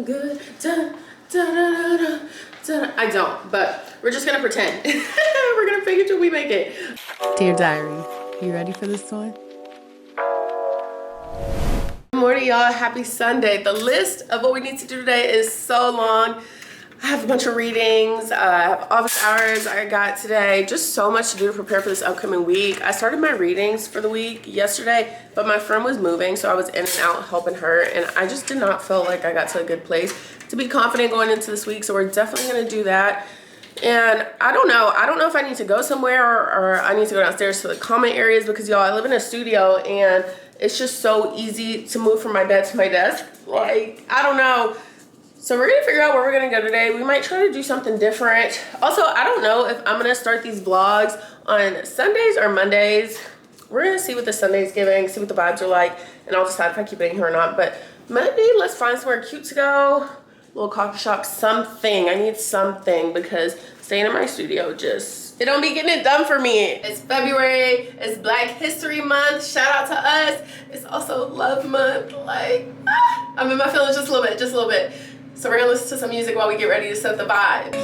good. Da, da, da, da, da, da. I don't, but we're just gonna pretend. We're gonna fake it till we make it. Dear Diary, you ready for this one? Good morning, y'all. Happy Sunday. The list of what we need to do today is so long. I have a bunch of readings, I have office hours I got today, just so much to do to prepare for this upcoming week. I started my readings for the week yesterday, but my friend was moving, so I was in and out helping her, and I just did not feel like I got to a good place to be confident going into this week, so we're definitely going to do that. And I don't know if I need to go somewhere or I need to go downstairs to the common areas, because y'all, I live in a studio and it's just so easy to move from my bed to my desk. Like, I don't know. So we're gonna figure out where we're gonna go today. We might try to do something different. Also, I don't know if I'm gonna start these vlogs on Sundays or Mondays. We're gonna see what the Sunday's giving, see what the vibes are like, and I'll decide if I keep it in here or not. But maybe let's find somewhere cute to go. Little coffee shop, something. I need something because staying in my studio it don't be getting it done for me. It's February, it's Black History Month. Shout out to us. It's also Love Month. Like, I'm in my feelings just a little bit. So we're gonna listen to some music while we get ready to set the vibe.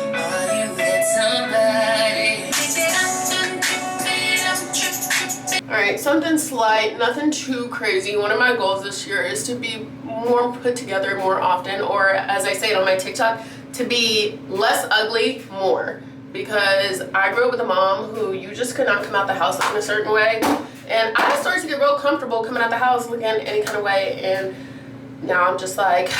All right, something slight, nothing too crazy. One of my goals this year is to be more put together more often, or as I say it on my TikTok, to be less ugly more. Because I grew up with a mom who you just could not come out the house looking a certain way. And I started to get real comfortable coming out the house looking any kind of way. And now I'm just like,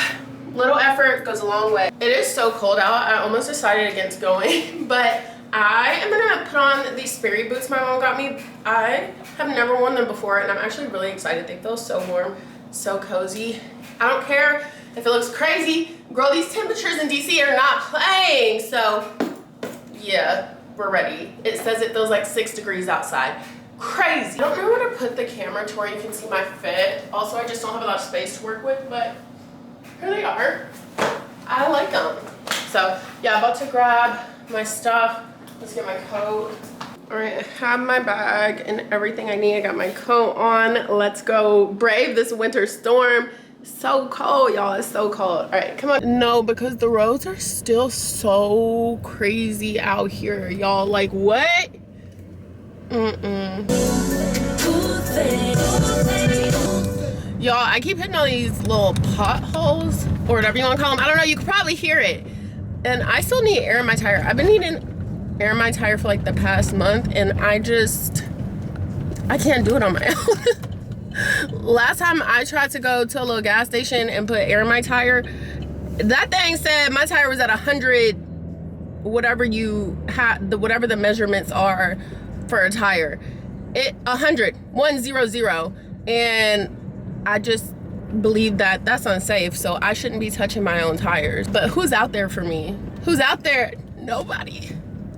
little effort goes a long way. It is so cold out. I almost decided against going, but I am gonna put on these Sperry boots my mom got me. I have never worn them before, and I'm actually really excited. They feel so warm, so cozy. I don't care if it looks crazy. Girl, these temperatures in DC are not playing. So yeah, we're ready. It says it feels like 6 degrees outside. Crazy. I don't know where to put the camera to where you can see my fit. Also, I just don't have a lot of space to work with, but here they are. I like them. So yeah, I'm about to grab my stuff. Let's get my coat. All right, I have my bag and everything I need. I got my coat on. Let's go brave this winter storm. It's so cold, y'all. It's so cold. All right, come on. No, because the roads are still so crazy out here, y'all. Like, what? Y'all, I keep hitting all these little potholes or whatever you want to call them. I don't know, you could probably hear it. And I still need air in my tire. I've been needing air in my tire for like the past month, and I can't do it on my own. Last time I tried to go to a little gas station and put air in my tire, that thing said my tire was at 100, whatever you had, whatever the measurements are for a tire. 100, and I just believe that that's unsafe, so I shouldn't be touching my own tires. But who's out there for me? Who's out there? Nobody.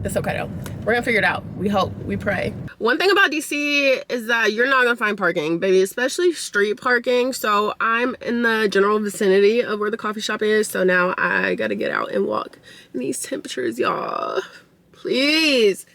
It's okay though. We're gonna figure it out. We hope, we pray. One thing about DC is that you're not gonna find parking, baby, especially street parking. So I'm in the general vicinity of where the coffee shop is, so now I gotta get out and walk in these temperatures, y'all. Please.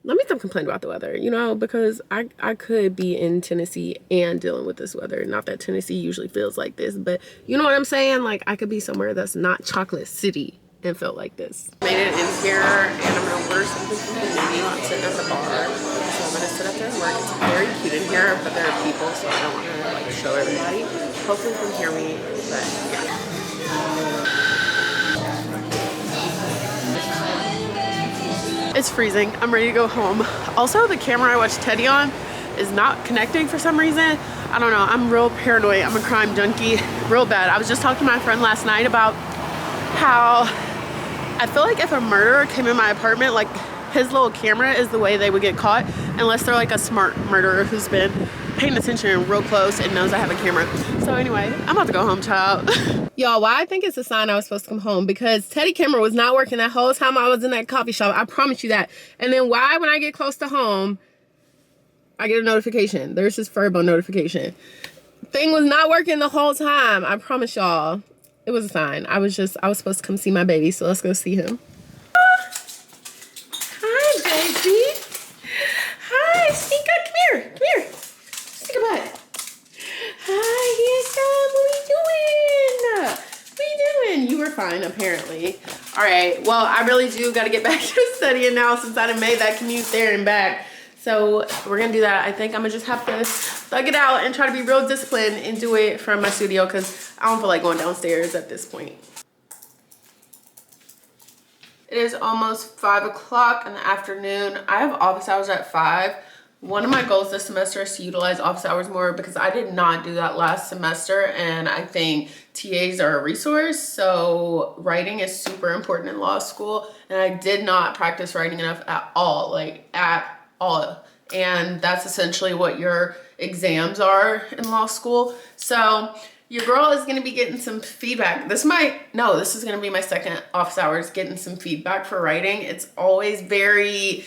Let me stop complaining about the weather, you know, because I could be in Tennessee and dealing with this weather. Not that Tennessee usually feels like this, but you know what I'm saying? Like, I could be somewhere that's not Chocolate City and felt like this. Made it in here, and I'm gonna order something from the menu. I'm sitting at the bar, so I'm gonna sit up there and work. It's very cute in here, but there are people, so I don't want to like show everybody. Hopefully you can hear me, but yeah. It's freezing. I'm ready to go home. Also, the camera I watched Teddy on is not connecting for some reason. I don't know. I'm real paranoid. I'm a crime junkie. Real bad. I was just talking to my friend last night about how I feel like if a murderer came in my apartment, like his little camera is the way they would get caught, unless they're like a smart murderer who's been paying attention real close and knows I have a camera. So anyway, I'm about to go home, child. Y'all, why I think it's a sign I was supposed to come home, because Teddy camera was not working that whole time I was in that coffee shop. I promise you that. And then why, when I get close to home, I get a notification. There's this Furbo notification. Thing was not working the whole time. I promise y'all. It was a sign. I was supposed to come see my baby, so let's go see him. Hi, baby. Hi, Stinka. Come here. Come here. Stinka butt. Hi, handsome. What are you doing? What are you doing? You fine, apparently. All right, well, I really do got to get back to studying now since I done made that commute there and back. So we're gonna do that. I think I'm gonna just have to thug it out and try to be real disciplined and do it from my studio because I don't feel like going downstairs at this point. It is almost 5 o'clock in the afternoon. I have office hours at 5. One of my goals this semester is to utilize office hours more because I did not do that last semester, and I think TAs are a resource. So writing is super important in law school, and I did not practice writing enough at all, like at all. And that's essentially what your exams are in law school. So your girl is gonna be getting some feedback. This is gonna be my second office hours getting some feedback for writing. It's always very,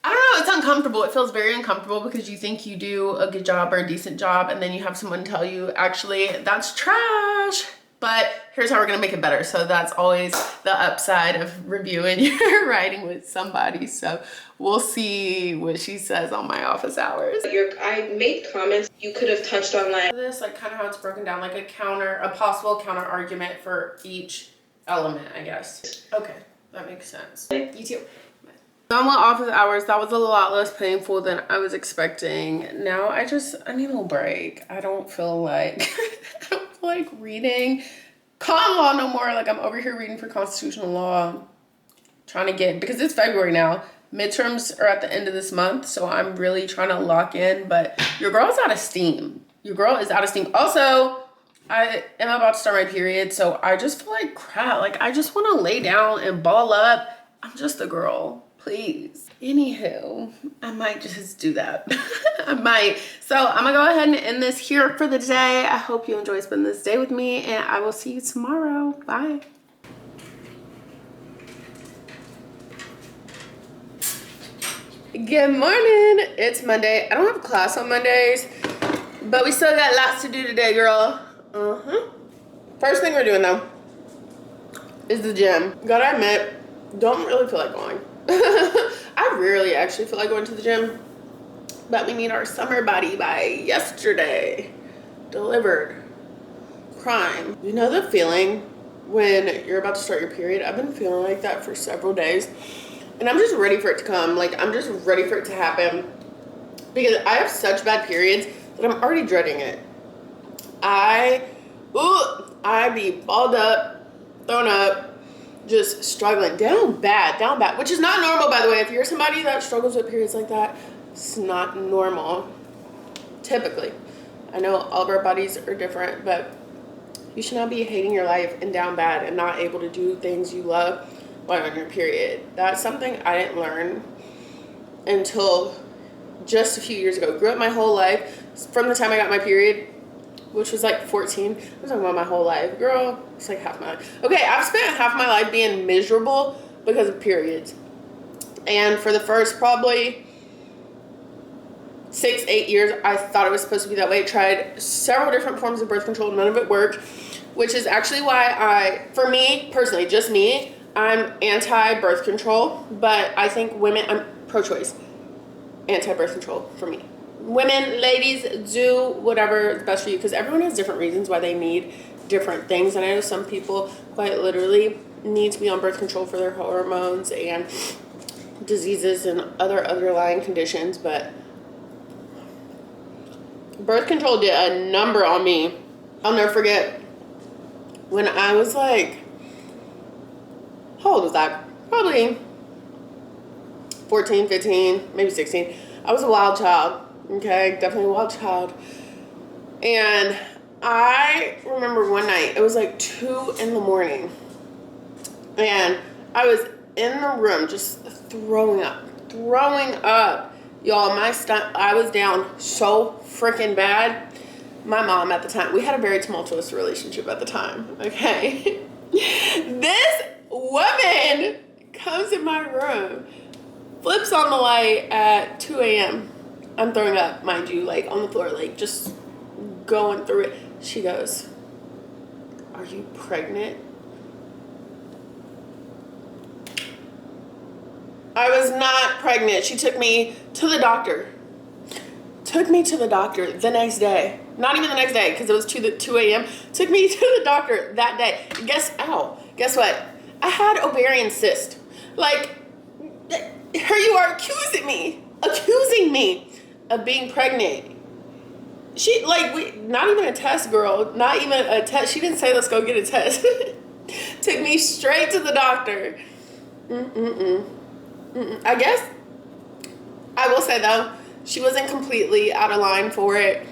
I don't know, it's uncomfortable. It feels very uncomfortable because you think you do a good job or a decent job and then you have someone tell you, actually, that's trash. But here's how we're gonna make it better. So that's always the upside of reviewing your writing with somebody. So we'll see what she says on my office hours. I made comments you could have touched on this, like kind of how it's broken down, like a possible counter argument for each element, I guess. Okay, that makes sense. You too. Done with office hours. That was a lot less painful than I was expecting. Now I need a little break. I don't feel like reading common law no more. Like I'm over here reading for constitutional law, trying to get, because it's February now. Midterms are at the end of this month, so I'm really trying to lock in, but your girl's out of steam. Your girl is out of steam. Also, I am about to start my period, so I just feel like crap. Like I just want to lay down and ball up. I'm just a girl. Please. Anywho, I might just do that. I might. So I'm gonna go ahead and end this here for the day. I hope you enjoy spending this day with me, and I will see you tomorrow. Bye. Good morning. It's Monday. I don't have class on Mondays, but we still got lots to do today, girl. First thing we're doing though is the gym. Gotta admit, don't really feel like going. I rarely actually feel like going to the gym, but we need our summer body by yesterday. Delivered. Crime. You know the feeling when you're about to start your period? I've been feeling like that for several days, and I'm just ready for it to come. Like I'm just ready for it to happen because I have such bad periods that I'm already dreading it. I be balled up, thrown up, just struggling, down bad, which is not normal, by the way. If you're somebody that struggles with periods like that, it's not normal, typically. I know all of our bodies are different, but you should not be hating your life and down bad and not able to do things you love while on your period. That's something I didn't learn until just a few years ago. Grew up my whole life, from the time I got my period, which was like 14. I'm talking about my whole life. Girl, it's like half my life. Okay, I've spent half my life being miserable because of periods. And for the first probably 6-8 years, I thought it was supposed to be that way. Tried several different forms of birth control. None of it worked, which is actually why for me, personally, just me, I'm anti-birth control. But I think women, I'm pro-choice. Anti-birth control for me. Women, ladies, do whatever is best for you because everyone has different reasons why they need different things. And I know some people quite literally need to be on birth control for their hormones and diseases and other underlying conditions. But birth control did a number on me. I'll never forget when I was like, how old was I? Probably 14, 15, maybe 16. I was a wild child. Okay, definitely a wild child. And I remember one night, it was like 2 in the morning. And I was in the room just throwing up. Y'all, I was down so freaking bad. My mom at the time, we had a very tumultuous relationship at the time, okay? This woman comes in my room, flips on the light at 2 a.m. I'm throwing up, mind you, like on the floor, like just going through it. She goes, "Are you pregnant?" I was not pregnant. She took me to the doctor. The next day. Not even the next day, because it was 2 a.m. Took me to the doctor that day. Guess what? I had ovarian cyst. Like, here you are accusing me of being pregnant. She, like, not even a test, girl. Not even a test. She didn't say, let's go get a test. Took me straight to the doctor. I guess, I will say, though, she wasn't completely out of line for it.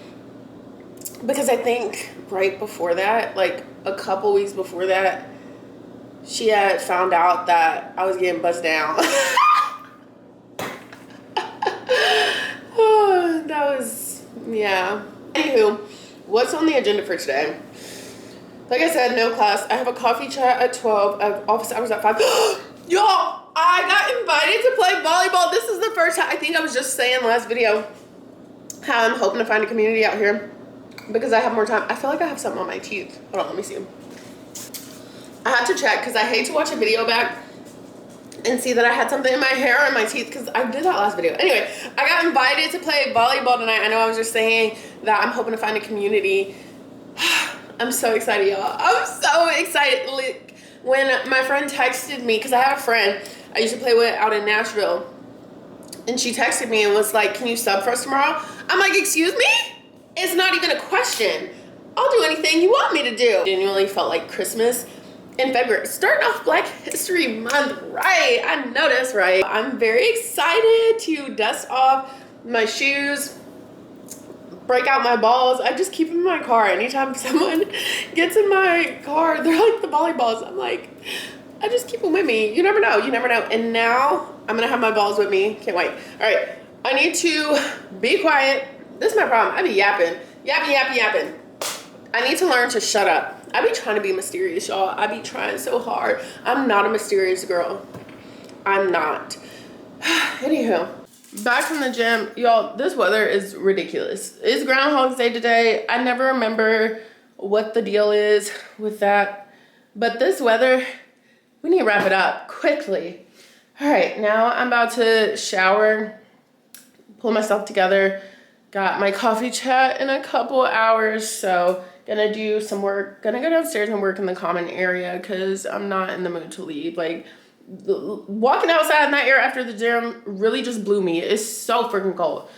Because I think right before that, like a couple weeks before that, she had found out that I was getting buzzed down. Oh, that was, yeah. Anywho, what's on the agenda for today? Like I said, no class. I have a coffee chat at 12. I have office hours at 5. Y'all, I got invited to play volleyball. This is the first time. I think I was just saying last video how I'm hoping to find a community out here because I have more time. I feel like I have something on my teeth. Hold on, let me see. I have to check because I hate to watch a video back and see that I had something in my hair or in my teeth because I did that last video. Anyway, I got invited to play volleyball tonight. I know I was just saying that I'm hoping to find a community. I'm so excited, y'all. I'm so excited. Like, when my friend texted me, because I have a friend I used to play with out in Nashville, and she texted me and was like, can you sub for us tomorrow? I'm like, excuse me? It's not even a question. I'll do anything you want me to do. Genuinely felt like Christmas in February. Starting off Black History Month right. I know that's right. I'm very excited to dust off my shoes, break out my balls. I just keep them in my car. Anytime someone gets in my car, they're like the volleyballs. I'm like, I just keep them with me. You never know. You never know. And now I'm going to have my balls with me. Can't wait. All right. I need to be quiet. This is my problem. I be yapping. Yapping. I need to learn to shut up. I be trying to be mysterious, y'all. I be trying so hard. I'm not a mysterious girl. I'm not. Anywho, back from the gym. Y'all, this weather is ridiculous. It's Groundhog's Day today. I never remember what the deal is with that. But this weather, we need to wrap it up quickly. All right, now I'm about to shower, pull myself together. Got my coffee chat in a couple hours, so gonna do some work. Gonna go downstairs and work in the common area because I'm not in the mood to leave. Like, walking outside in that air after the gym really just blew me. It's so freaking cold.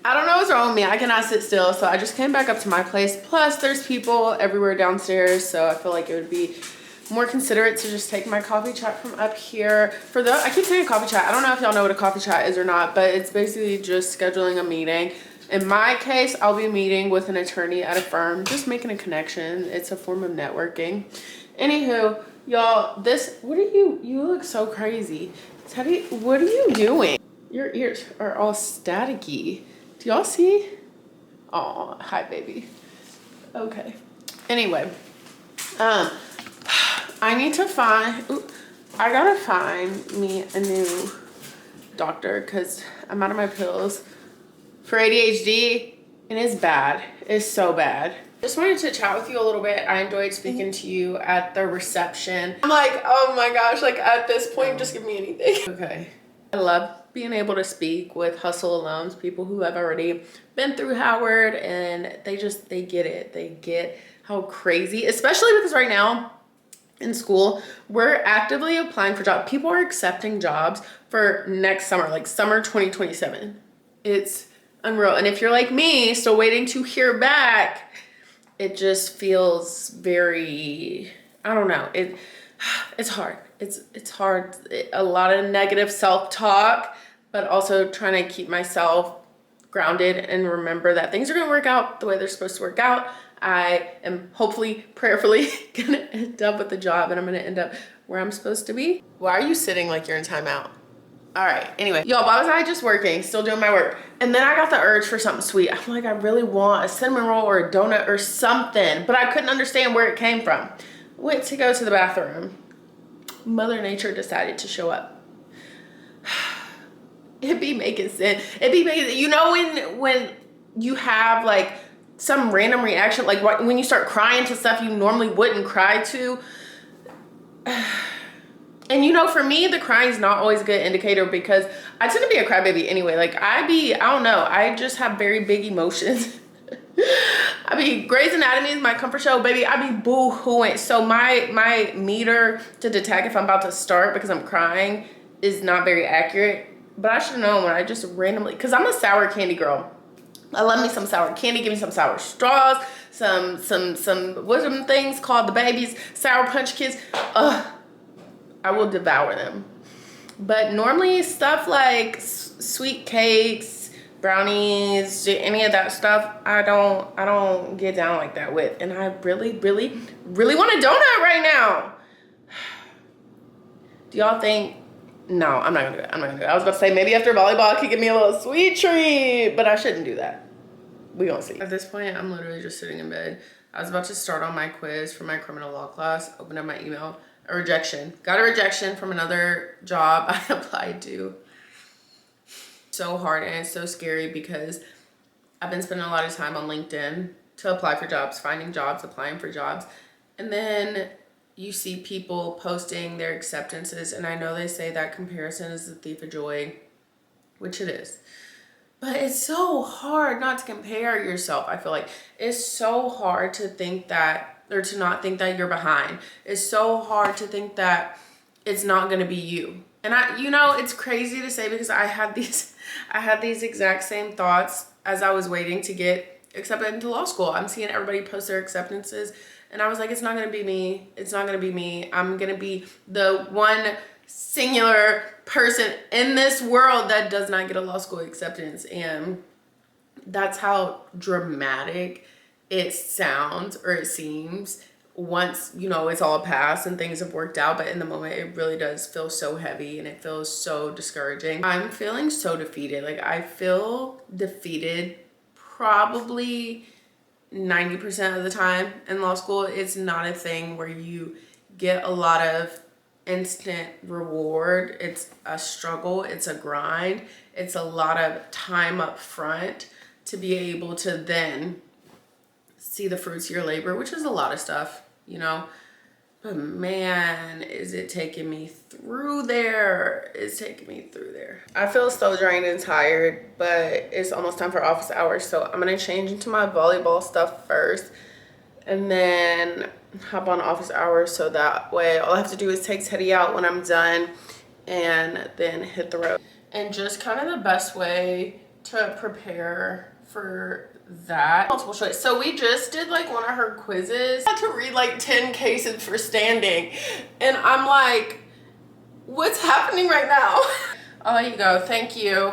I don't know what's wrong with me. I cannot sit still, so I just came back up to my place. Plus, there's people everywhere downstairs, so I feel like it would be more considerate to just take my coffee chat from up here. I keep saying coffee chat. I don't know if y'all know what a coffee chat is or not, but it's basically just scheduling a meeting. In my case, I'll be meeting with an attorney at a firm, just making a connection. It's a form of networking. Anywho, y'all, you look so crazy. Teddy, what are you doing? Your ears are all staticky. Do y'all see? Oh, hi, baby. Okay. Anyway, I need to I gotta find me a new doctor because I'm out of my pills for ADHD, and it's bad. It's so bad. Just wanted to chat with you a little bit. I enjoyed speaking to you at the reception. I'm like, oh my gosh, like at this point, just give me anything. Okay. I love being able to speak with hustle alums, people who have already been through Howard, and they get it. They get how crazy, especially because right now in school, we're actively applying for jobs. People are accepting jobs for next summer, like summer 2027. It's unreal. And if you're like me, still waiting to hear back, it just feels very, I don't know. It's hard. It's hard. A lot of negative self-talk, but also trying to keep myself grounded and remember that things are going to work out the way they're supposed to work out. I am hopefully, prayerfully going to end up with a job, and I'm going to end up where I'm supposed to be. Why are you sitting like you're in timeout? All right. Anyway, y'all, why was I just working, still doing my work? And then I got the urge for something sweet. I'm like, I really want a cinnamon roll or a donut or something, but I couldn't understand where it came from. Went to go to the bathroom. Mother Nature decided to show up. It be making sense. It be making, you know, when you have like some random reaction, like when you start crying to stuff you normally wouldn't cry to. And you know, for me, the crying is not always a good indicator because I tend to be a crybaby anyway. Like I don't know, I just have very big emotions. I be Grey's Anatomy is my comfort show, baby. I be boo-hooing. So my meter to detect if I'm about to start because I'm crying is not very accurate. But I should have known when I just randomly, because I'm a sour candy girl. I love me some sour candy. Give me some sour straws, some what are them things called, the babies, Sour Punch Kids. Ugh, I will devour them. But normally stuff like sweet cakes, brownies, any of that stuff, I don't get down like that with. And I really want a donut right now. Do y'all think? No, I'm not gonna do it. I'm not gonna do it. I was about to say maybe after volleyball I could give me a little sweet treat, but I shouldn't do that. We gonna see. At this point, I'm literally just sitting in bed. I was about to start on my quiz for my criminal law class. Opened up my email. A rejection. Got a rejection from another job I applied to. So hard and it's so scary because I've been spending a lot of time on LinkedIn to apply for jobs, finding jobs, applying for jobs. And then you see people posting their acceptances, and I know they say that comparison is the thief of joy, which it is. But it's so hard not to compare yourself. I feel like it's so hard to think that, or to not think that you're behind. It's so hard to think that it's not gonna be you. And you know, it's crazy to say because I had these exact same thoughts as I was waiting to get accepted into law school. I'm seeing everybody post their acceptances, and I was like, it's not gonna be me. It's not gonna be me. I'm gonna be the one singular person in this world that does not get a law school acceptance. And that's how dramatic it sounds, or it seems, once, you know, it's all passed and things have worked out. But in the moment, it really does feel so heavy and it feels so discouraging. I'm feeling so defeated. Like I feel defeated probably 90% of the time in law school. It's not a thing where you get a lot of instant reward. It's a struggle. It's a grind. It's a lot of time up front to be able to then see the fruits of your labor, which is a lot of stuff, you know. But man, is it taking me through there. It's taking me through there. I feel so drained and tired, but it's almost time for office hours. So I'm gonna change into my volleyball stuff first and then hop on office hours. So that way all I have to do is take Teddy out when I'm done and then hit the road. And just kind of the best way to prepare for that, multiple choice. So we just did like one of her quizzes. I had to read like 10 cases for standing, and I'm like, what's happening right now? Oh, there you go. Thank you.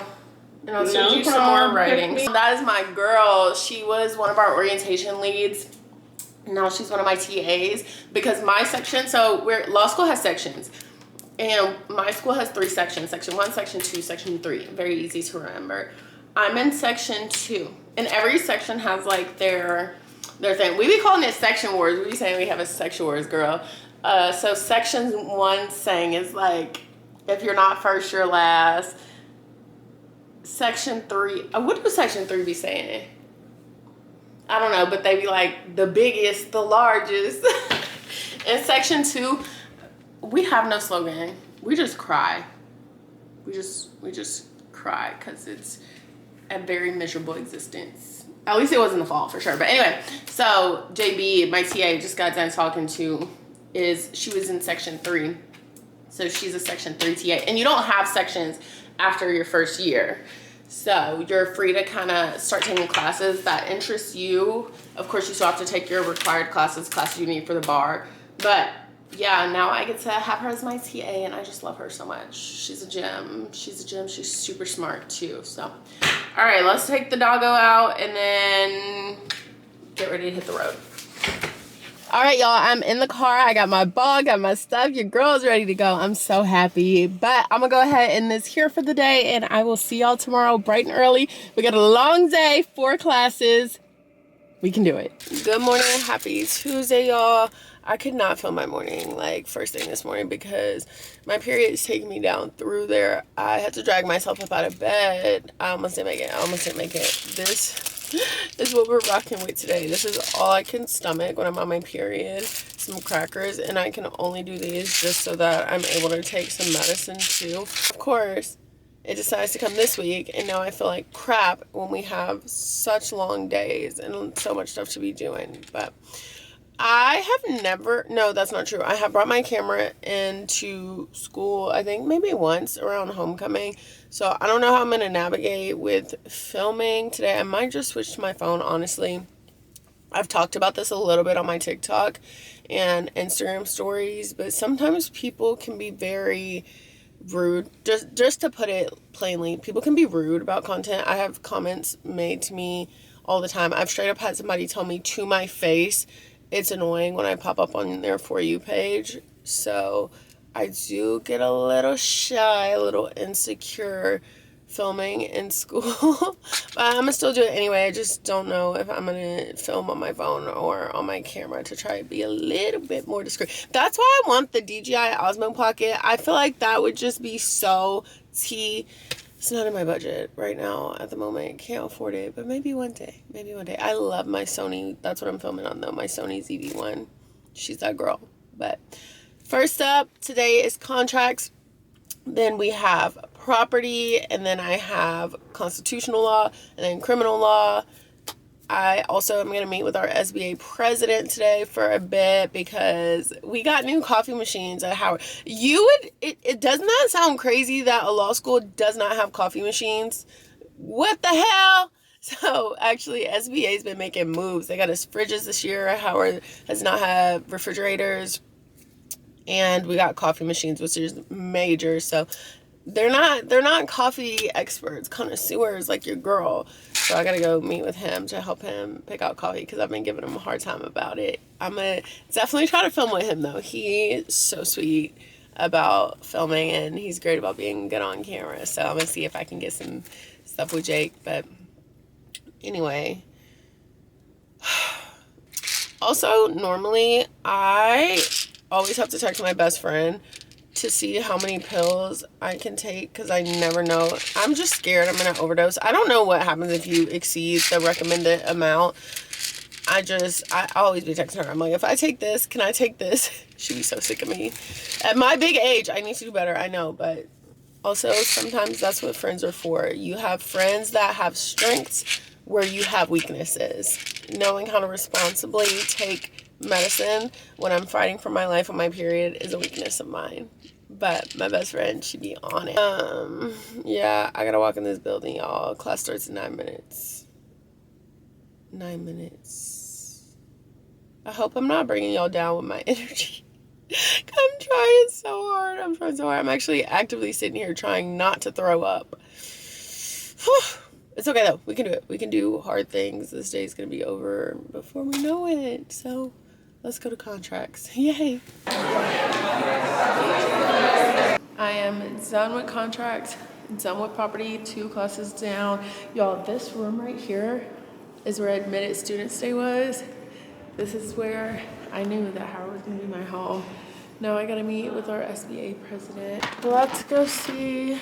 And I'll send you some more writing. That is my girl. She was one of our orientation leads. Now she's one of my TAs because my section, so law school has sections, and my school has 3 sections: section 1, section 2, section 3. Very easy to remember. I'm in section 2, and every section has like their thing. We be calling it section wars. We be saying we have a section wars, girl. So section 1 saying is like, if you're not first, you're last. Section 3, what do section 3 be saying? I don't know, but they be like the biggest, the largest. In section 2, we have no slogan. We just cry. We just cry because it's a very miserable existence. At least it was in the fall for sure. But anyway, so JB, my TA, just got done talking to, she was in section 3. So she's a section 3 TA. And you don't have sections after your first year. So you're free to kind of start taking classes that interest you. Of course, you still have to take your required classes you need for the bar. But yeah, now I get to have her as my TA, and I just love her so much. She's a gem. She's a gem. She's super smart too. So, all right, let's take the doggo out and then get ready to hit the road. All right, y'all, I'm in the car. I got my ball, got my stuff. Your girl's ready to go. I'm so happy. But I'm going to go ahead and end this here for the day, and I will see y'all tomorrow bright and early. We got a long day, 4 classes. We can do it. Good morning. Happy Tuesday, y'all. I could not film my morning, like, first thing this morning because my period is taking me down through there. I had to drag myself up out of bed. I almost didn't make it. This is what we're rocking with today. This is all I can stomach when I'm on my period. Some crackers, and I can only do these just so that I'm able to take some medicine too. Of course, it decides to come this week, and now I feel like crap when we have such long days and so much stuff to be doing. But I have never, no, that's not true. I have brought my camera into school, I think maybe once around homecoming. So I don't know how I'm going to navigate with filming today. I might just switch to my phone, honestly. I've talked about this a little bit on my TikTok and Instagram stories, but sometimes people can be very rude. Just to put it plainly, people can be rude about content. I have comments made to me all the time. I've straight up had somebody tell me to my face it's annoying when I pop up on their For You page. So I do get a little shy, a little insecure filming in school. But I'm gonna still do it anyway. I just don't know if I'm gonna film on my phone or on my camera to try to be a little bit more discreet. That's why I want the DJI Osmo Pocket. I feel like that would just be so tea. It's not in my budget right now at the moment. Can't afford it, but maybe one day. Maybe one day. I love my Sony. That's what I'm filming on though. My Sony ZV-1. She's that girl. But first up today is contracts. Then we have property, and then I have constitutional law, and then criminal law. I also am going to meet with our SBA president today for a bit because we got new coffee machines at Howard. It does not sound crazy that a law school does not have coffee machines. What the hell? So actually SBA's been making moves. They got us fridges this year. Howard has not had refrigerators. And we got coffee machines, which is major. So they're not coffee experts, connoisseurs like your girl. So I gotta go meet with him to help him pick out coffee because I've been giving him a hard time about it. I'm gonna definitely try to film with him though. He's so sweet about filming and he's great about being good on camera. So I'm gonna see if I can get some stuff with Jake. But anyway. Also, normally I always have to text my best friend to see how many pills I can take because I never know. I'm just scared I'm gonna overdose. I don't know what happens if you exceed the recommended amount. I always be texting her. I'm like, if I take this, can I take this? She'd be so sick of me. At my big age, I need to do better. I know, but also sometimes that's what friends are for. You have friends that have strengths where you have weaknesses. Knowing how to responsibly take medicine when I'm fighting for my life on my period is a weakness of mine. But my best friend should be on it. Yeah, I gotta walk in this building, y'all. Class starts in 9 minutes. 9 minutes. I hope I'm not bringing y'all down with my energy. I'm trying so hard. I'm actually actively sitting here trying not to throw up. It's okay though. We can do it. We can do hard things. This day's gonna be over before we know it. So let's go to contracts. Yay. I am done with contracts, done with property, 2 classes down. Y'all, this room right here is where admitted student stay was. This is where I knew that Howard was gonna be my home. Now I gotta meet with our SBA president. Let's go see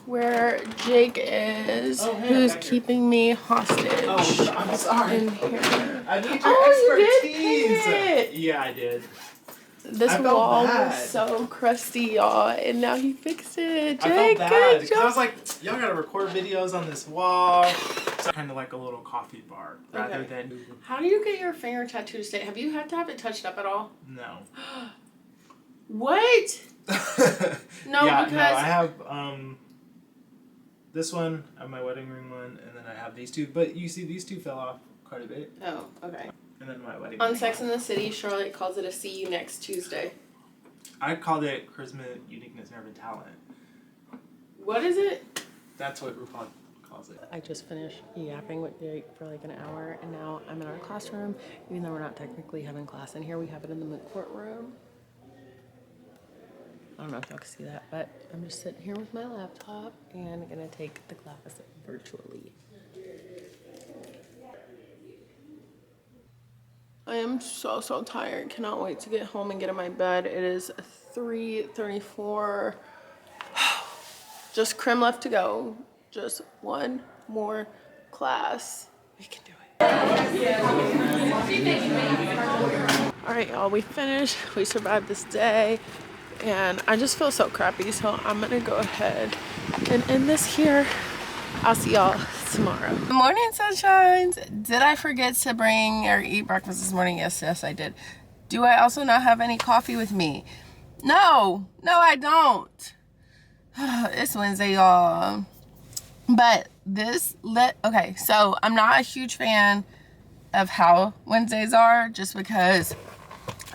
where Jake is, who's keeping me hostage. Oh, I'm sorry. In here. I need your expertise. You did paint it. Yeah, I did. This wall was so crusty, y'all, and now he fixed it. Jake, I felt bad good because job. I was like, y'all gotta record videos on this wall. So kind of like a little coffee bar rather than. How do you get your finger tattoo to stay? Have you had to have it touched up at all? No. What? No, yeah, because no, I have this one, I have my wedding ring one, and then I have these 2. But you see, these 2 fell off quite a bit. Oh, okay. And then my wedding On ring Sex one. and the City, Charlotte calls it a see you next Tuesday. I called it charisma, uniqueness, nerve, and talent. What is it? That's what RuPaul calls it. I just finished yapping with Jake for like an hour, and now I'm in our classroom. Even though we're not technically having class in here, we have it in the mid-court room. I don't know if y'all can see that, but I'm just sitting here with my laptop and gonna take the class virtually. I am so tired. Cannot wait to get home and get in my bed. It is 3:34. Just crim left to go. Just one more class. We can do it. All right, y'all, we finished. We survived this day. And I just feel so crappy. So I'm gonna go ahead and end this here. I'll see y'all tomorrow. Good morning, sunshines. Did I forget to bring or eat breakfast this morning? Yes, I did. Do I also not have any coffee with me? No, I don't. It's Wednesday, y'all. But okay, so I'm not a huge fan of how Wednesdays are just because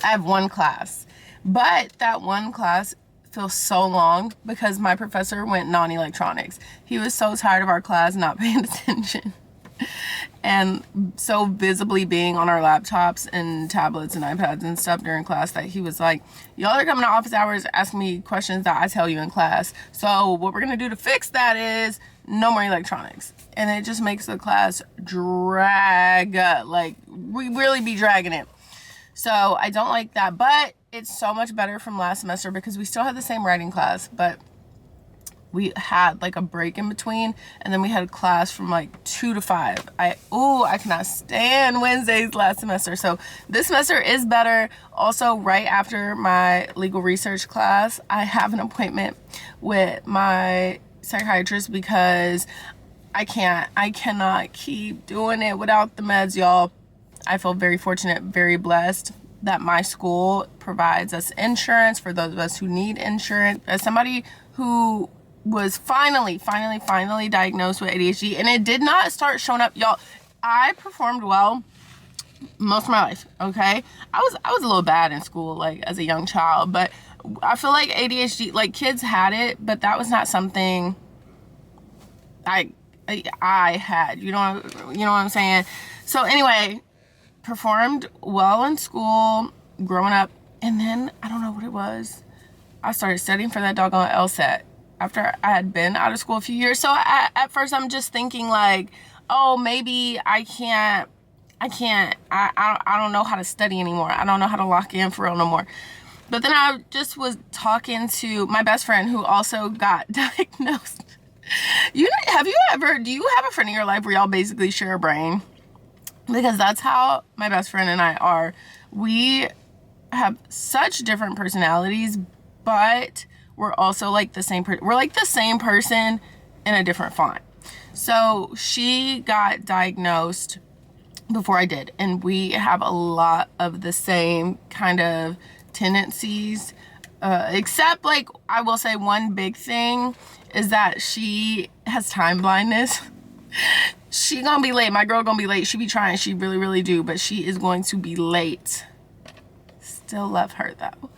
I have one class. But that one class feels so long because my professor went non-electronics. He was so tired of our class not paying attention and so visibly being on our laptops and tablets and iPads and stuff during class that he was like, y'all are coming to office hours asking me questions that I tell you in class. So what we're gonna do to fix that is no more electronics. And it just makes the class drag, like we really be dragging it. So I don't like that, but it's so much better from last semester because we still had the same writing class, but we had like a break in between, and then we had a class from like 2 to 5. I cannot stand Wednesdays last semester. So this semester is better. Also, right after my legal research class, I have an appointment with my psychiatrist because I cannot keep doing it without the meds, y'all. I feel very fortunate, very blessed that my school provides us insurance for those of us who need insurance. As somebody who was finally diagnosed with ADHD, and it did not start showing up, y'all. I performed well most of my life, okay? I was a little bad in school, like as a young child, but I feel like ADHD, like kids had it, but that was not something I had, you know what I'm saying? So anyway, performed well in school growing up, and then I don't know what it was. I started studying for that doggone LSAT after I had been out of school a few years. So at first I'm just thinking like, oh, maybe I don't know how to study anymore. I don't know how to lock in for real no more. But then I just was talking to my best friend who also got diagnosed. Do you have a friend in your life where y'all basically share a brain? Because that's how my best friend and I are. We have such different personalities, but we're also like the same person. We're like the same person in a different font. So she got diagnosed before I did, and we have a lot of the same kind of tendencies, except like I will say one big thing is that she has time blindness. She gonna be late. My girl gonna be late. She be trying. She really do, but she is going to be late. Still love her though.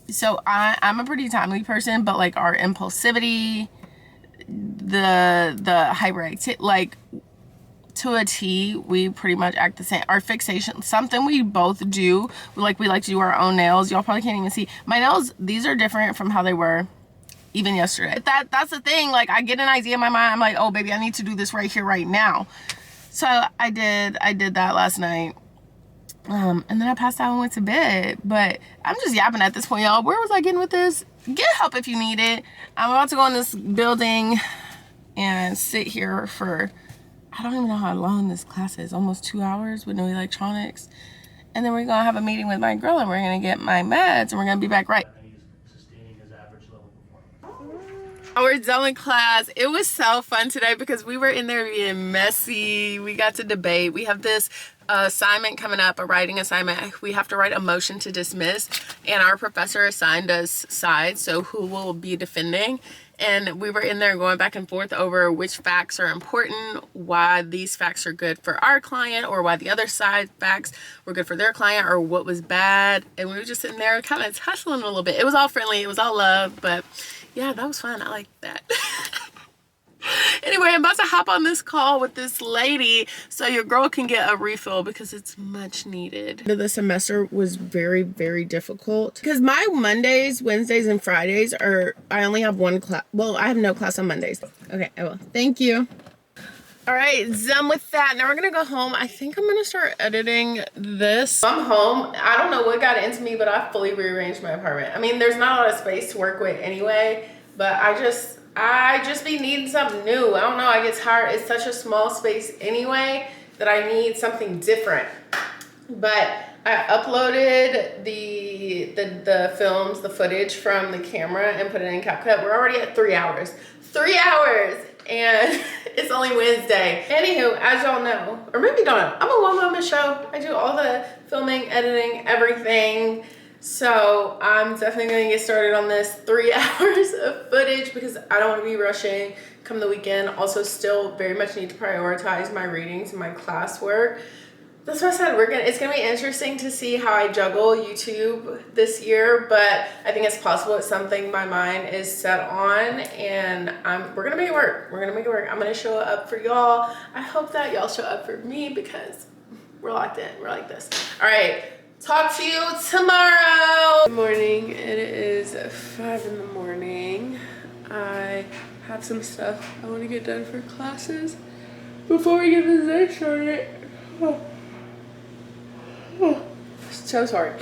So I'm a pretty timely person, but like our impulsivity, the hyperactivity, like to a T, we pretty much act the same. Our fixation, something we both do, we like to do our own nails. Y'all probably can't even see my nails. These are different from how they were even yesterday. That's the thing. Like I get an idea in my mind. I'm like, oh baby, I need to do this right here, right now. So I did that last night. And then I passed out and went to bed. But I'm just yapping at this point, y'all. Where was I getting with this? Get help if you need it. I'm about to go in this building and sit here for, I don't even know how long this class is. Almost 2 hours with no electronics. And then we're gonna have a meeting with my girl and we're gonna get my meds and we're gonna be back right. We're done with class. It was so fun today because we were in there being messy. We got to debate. We have this assignment coming up, a writing assignment. We have to write a motion to dismiss, and our professor assigned us sides, so who will be defending. And we were in there going back and forth over which facts are important, why these facts are good for our client, or why the other side facts were good for their client, or what was bad. And we were just sitting there kind of tussling a little bit. It was all friendly. It was all love, but yeah, that was fun. I like that. Anyway, I'm about to hop on this call with this lady so your girl can get a refill because it's much needed. The semester was very difficult because my Mondays, Wednesdays, and Fridays I only have one class. Well, I have no class on Mondays. Okay, I will. Thank you. All right, done with that. Now we're gonna go home. I think I'm gonna start editing this. I'm home. I don't know what got into me, but I fully rearranged my apartment. I mean, there's not a lot of space to work with anyway, but I just be needing something new. I don't know, I get tired. It's such a small space anyway that I need something different. But I uploaded the films, the footage from the camera and put it in CapCut. We're already at 3 hours. 3 hours! And it's only Wednesday. Anywho, as y'all know, or maybe don't know, I'm a one-woman show. I do all the filming, editing, everything. So I'm definitely gonna get started on this 3 hours of footage because I don't wanna be rushing come the weekend. Also still very much need to prioritize my readings and my classwork. That's what I said, it's gonna be interesting to see how I juggle YouTube this year, but I think it's possible. It's something my mind is set on, and we're gonna make it work. We're gonna make it work. I'm gonna show up for y'all. I hope that y'all show up for me because we're locked in, we're like this. All right, talk to you tomorrow. Good morning, it is 5 in the morning. I have some stuff I wanna get done for classes before we get the day started. So sorry.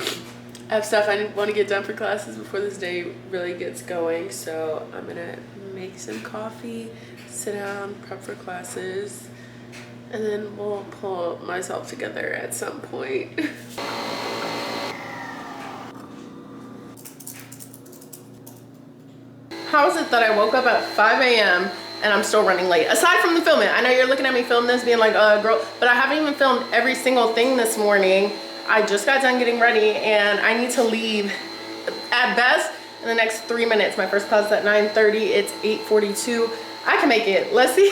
I have stuff I want to get done for classes before this day really gets going. So I'm gonna make some coffee, sit down, prep for classes, and then we'll pull myself together at some point. How is it that I woke up at 5 a.m. and I'm still running late? Aside from the filming, I know you're looking at me film this being like, girl, but I haven't even filmed every single thing this morning. I just got done getting ready and I need to leave at best in the next 3 minutes. My first class is at 9:30, it's 8:42. I can make it. Let's see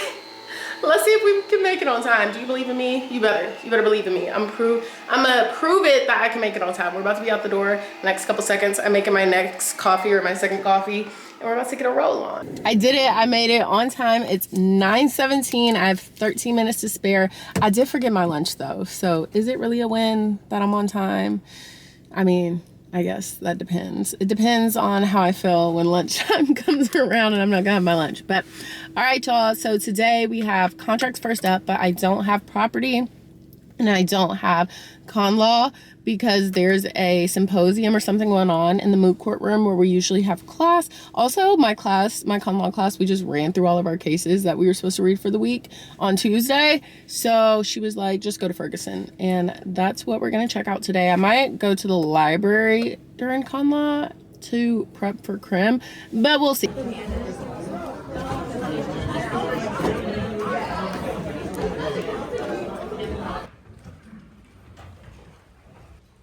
if we can make it on time. Do you believe in me? You better believe in me. I'm gonna prove it that I can make it on time. We're about to be out the door the next couple seconds. I'm making my next coffee or my second coffee, and we're about to get a roll on. I did it, I made it on time. It's 9:17, I have 13 minutes to spare. I did forget my lunch though, so is it really a win that I'm on time? I mean, I guess that depends. It depends on how I feel when lunchtime comes around and I'm not gonna have my lunch. But all right, y'all, so today we have contracts first up, but I don't have property and I don't have con law because there's a symposium or something going on in the moot court room where we usually have class. Also, my con law class, we just ran through all of our cases that we were supposed to read for the week on Tuesday. So she was like, just go to Ferguson. And that's what we're gonna check out today. I might go to the library during con law to prep for crim, but we'll see.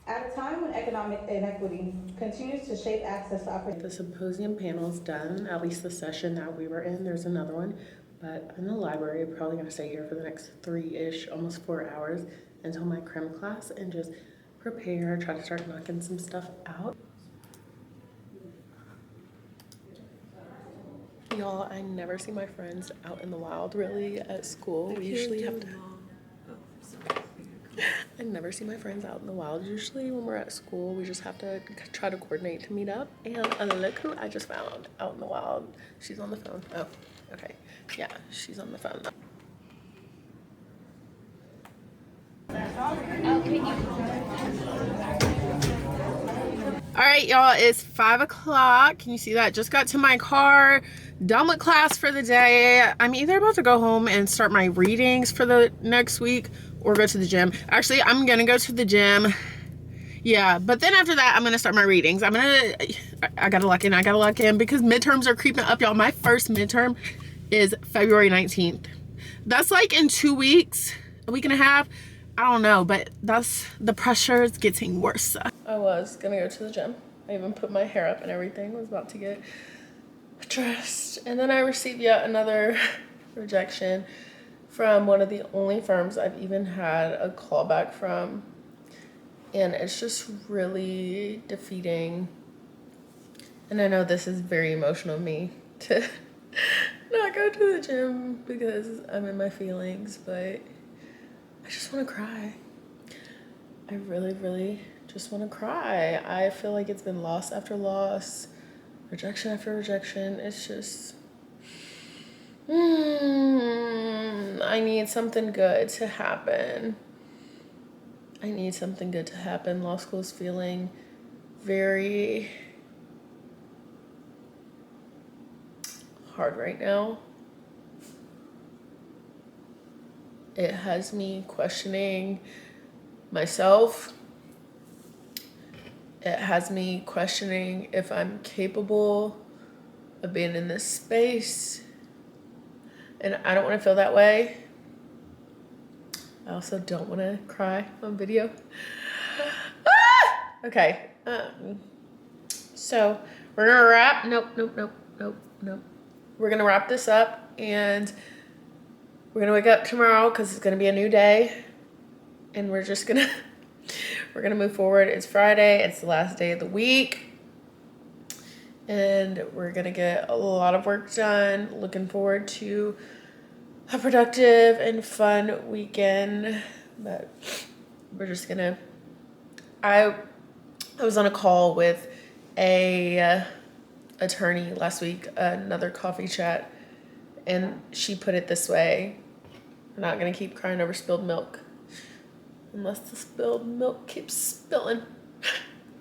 At a time when economic inequity continues to shape access to opportunity. The symposium panel's done, at least the session that we were in. There's another one, but in the library, I'm probably gonna stay here for the next 3-ish, almost 4 hours until my crim class and just prepare, try to start knocking some stuff out. Y'all, I never see my friends out in the wild really at school. We usually have to. I never see my friends out in the wild. Usually when we're at school, we just have to try to coordinate to meet up. And look who I just found out in the wild. She's on the phone. Oh, okay. Yeah, she's on the phone. All right, y'all, it's 5 o'clock. Can you see that? Just got to my car, done with class for the day. I'm either about to go home and start my readings for the next week or go to the gym. Actually, I'm gonna go to the gym. Yeah, but then after that, I'm gonna start my readings. I gotta lock in because midterms are creeping up, y'all. My first midterm is February 19th. That's like in 2 weeks, a week and a half. I don't know, but the pressure is getting worse. I was gonna go to the gym. I even put my hair up and everything. Was about to get dressed. And then I received yet another rejection from one of the only firms I've even had a call back from. And it's just really defeating. And I know this is very emotional of me to not go to the gym because I'm in my feelings, but I just want to cry. I really, really just want to cry. I feel like it's been loss after loss, rejection after rejection. It's just, I I need something good to happen. I need something good to happen. Law school is feeling very hard right now. It has me questioning myself. It has me questioning if I'm capable of being in this space. And I don't want to feel that way. I also don't want to cry on video. Okay. So we're gonna wrap. Nope. We're gonna wrap this up, and we're gonna wake up tomorrow because it's gonna be a new day, and we're gonna move forward. It's Friday. It's the last day of the week, and we're gonna get a lot of work done. Looking forward to a productive and fun weekend, but we're just gonna. I was on a call with a attorney last week, another coffee chat, and she put it this way: "We're not gonna keep crying over spilled milk unless the spilled milk keeps spilling."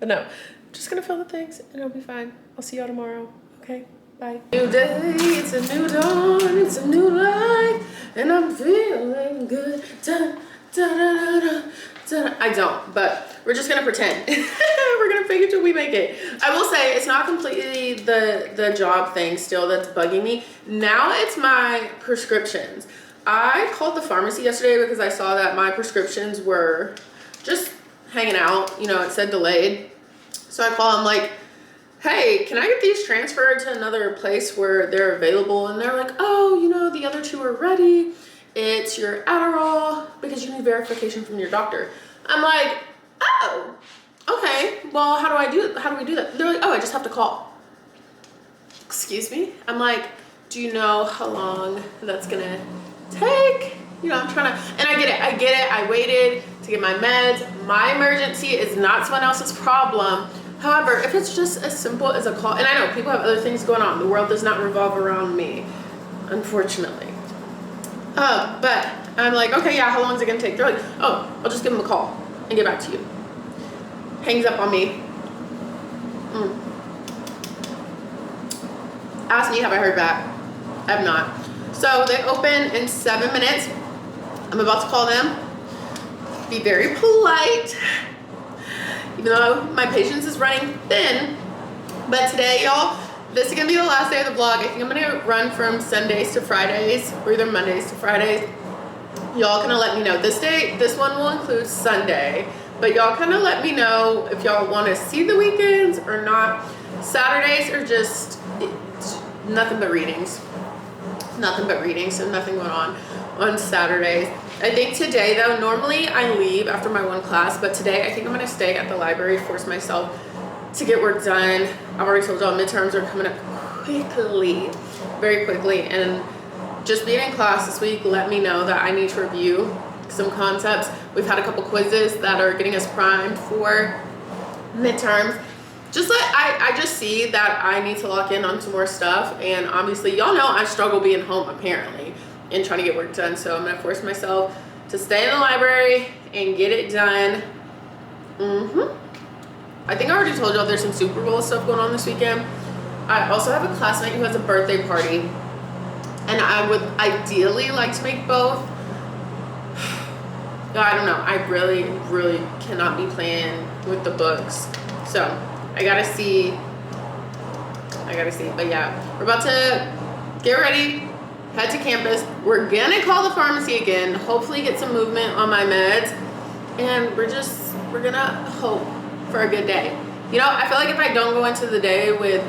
But no, I'm just gonna feel the things and it'll be fine. I'll see y'all tomorrow. Okay, bye. New day, it's a new dawn, it's a new life, and I'm feeling good. Da, da, da, da, da, da. I don't, but we're just gonna pretend. We're gonna fake it till we make it. I will say it's not completely the job thing still that's bugging me. Now it's my prescriptions. I called the pharmacy yesterday because I saw that my prescriptions were just hanging out. You know, it said delayed. So I call them like, "Hey, can I get these transferred to another place where they're available?" And they're like, "Oh, you know, the other two are ready. It's your Adderall because you need verification from your doctor." I'm like, "Oh, okay. Well, how do we do that?" They're like, "Oh, I just have to call." Excuse me? I'm like, "Do you know how long that's gonna take?" You know, I'm trying to, and I get it. I waited to get my meds. My emergency is not someone else's problem. However, if it's just as simple as a call, and I know people have other things going on. The world does not revolve around me, unfortunately. But I'm like, "Okay, yeah, how long is it gonna take?" They're like, "Oh, I'll just give them a call and get back to you." Hangs up on me. Ask me, have I heard back? I have not. So they open in 7 minutes. I'm about to call them. Be very polite, even though my patience is running thin. But today, y'all, this is gonna be the last day of the vlog. I think I'm gonna run from Sundays to Fridays, or either Mondays to Fridays. Y'all kind of let me know. This one will include Sunday, but y'all kind of let me know if y'all want to see the weekends or not. Saturdays are just nothing but readings. Nothing but readings, so nothing going on Saturdays. I think today, though, normally I leave after my one class, but today I think I'm going to stay at the library, force myself to get work done. I've already told y'all midterms are coming up quickly, very quickly, and just being in class this week let me know that I need to review some concepts. We've had a couple quizzes that are getting us primed for midterms. I just see that I need to lock in on some more stuff, and obviously y'all know I struggle being home apparently and trying to get work done, so I'm gonna force myself to stay in the library and get it done. I think I already told y'all there's some Super Bowl stuff going on this weekend. I also have a classmate who has a birthday party, and I would ideally like to make both. I don't know, I really cannot be playing with the books, so I gotta see, but yeah, we're about to get ready, head to campus. We're gonna call the pharmacy again, hopefully get some movement on my meds, and we're gonna hope for a good day. You know, I feel like if I don't go into the day with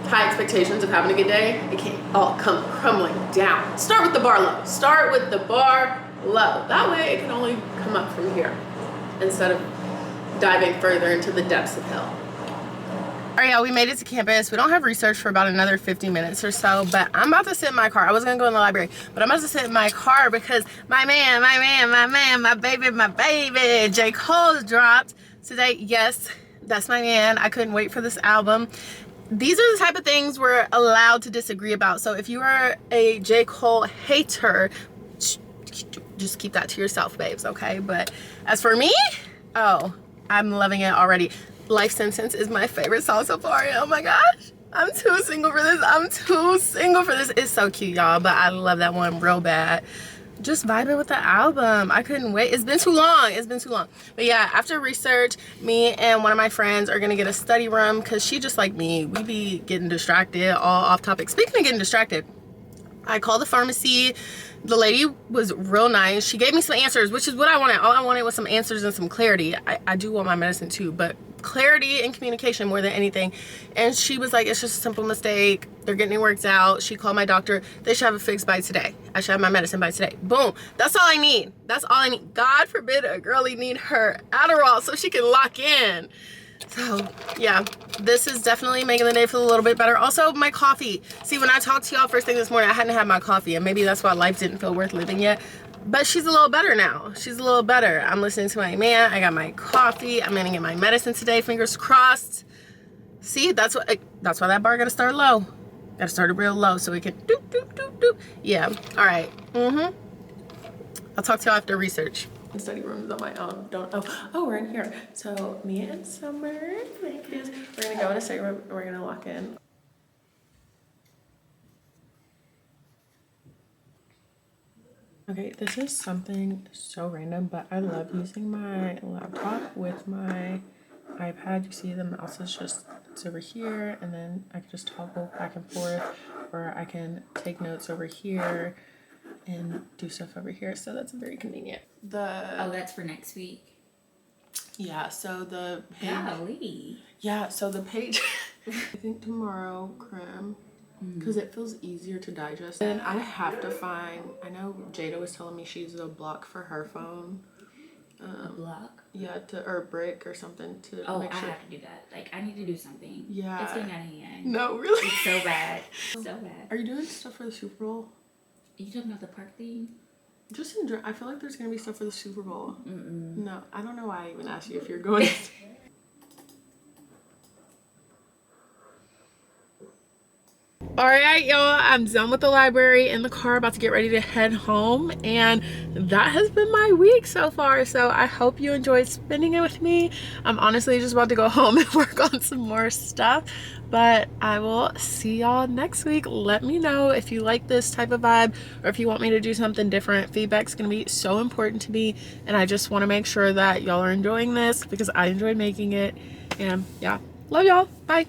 high expectations of having a good day, it can't all come crumbling down. Start with the bar low. That way it can only come up from here instead of diving further into the depths of hell. All right, y'all, we made it to campus. We don't have research for about another 50 minutes or so, but I'm about to sit in my car. I was gonna go in the library, but I'm about to sit in my car because my baby, J. Cole's dropped today. Yes, that's my man. I couldn't wait for this album. These are the type of things we're allowed to disagree about. So if you are a J. Cole hater, just keep that to yourself, babes, okay? But as for me, oh, I'm loving it already. Life Sentence is my favorite song so far. Oh my gosh, I'm too single for this. I'm too single for this. It's so cute, y'all, but I love that one real bad. Just vibing with the album. I couldn't wait. It's been too long. It's been too long. But yeah, after research, me and one of my friends are gonna get a study room because she just like me. We be getting distracted, all off topic. Speaking of getting distracted, I called the pharmacy. The lady was real nice. She gave me some answers, which is what I wanted. All I wanted was some answers and some clarity. I do want my medicine too, but clarity and communication more than anything. And she was like, it's just a simple mistake. They're getting it worked out. She called my doctor. They should have it fixed by today. I should have my medicine by today. Boom. That's all I need. That's all I need. God forbid a girlie need her Adderall so she can lock in. So yeah, this is definitely making the day feel a little bit better. Also, my coffee. See, when I talked to y'all first thing this morning, I hadn't had my coffee, and maybe that's why life didn't feel worth living yet. But she's a little better now. She's a little better. I'm listening to my man. I got my coffee. I'm gonna get my medicine today. Fingers crossed. See, that's why that bar gotta start low. Gotta start it real low so we can doop doop doop doop. Yeah. All right. I'll talk to y'all after research. Study room is on my own. Oh, we're in here. So me and Summer, we're gonna go in a study room and we're gonna lock in. Okay, this is something so random, but I love using my laptop with my iPad. You see the mouse is just, it's over here, and then I can just toggle back and forth, or I can take notes over here and do stuff over here, so that's very convenient. Oh, that's for next week. Yeah, so the page. Golly. Yeah, so the page. I think tomorrow, creme, because it feels easier to digest. And I have to find. I know Jada was telling me she uses a block for her phone. A block? Yeah, or a brick or something to make sure. I have to do that. Like, I need to do something. Yeah. It's getting out of hand. No, really. It's so bad. So bad. Are you doing stuff for the Super Bowl? Are you talking about the park thing? Just in general, I feel like there's gonna be stuff for the Super Bowl. No, I don't know why I even asked you if you're going. All right, y'all, I'm done with the library, in the car, about to get ready to head home, and that has been my week so far. So I hope you enjoyed spending it with me. I'm honestly just about to go home and work on some more stuff, but I will see y'all next week. Let me know if you like this type of vibe or if you want me to do something different. Feedback's gonna be so important to me, and I just want to make sure that y'all are enjoying this because I enjoyed making it. And yeah, love y'all. Bye.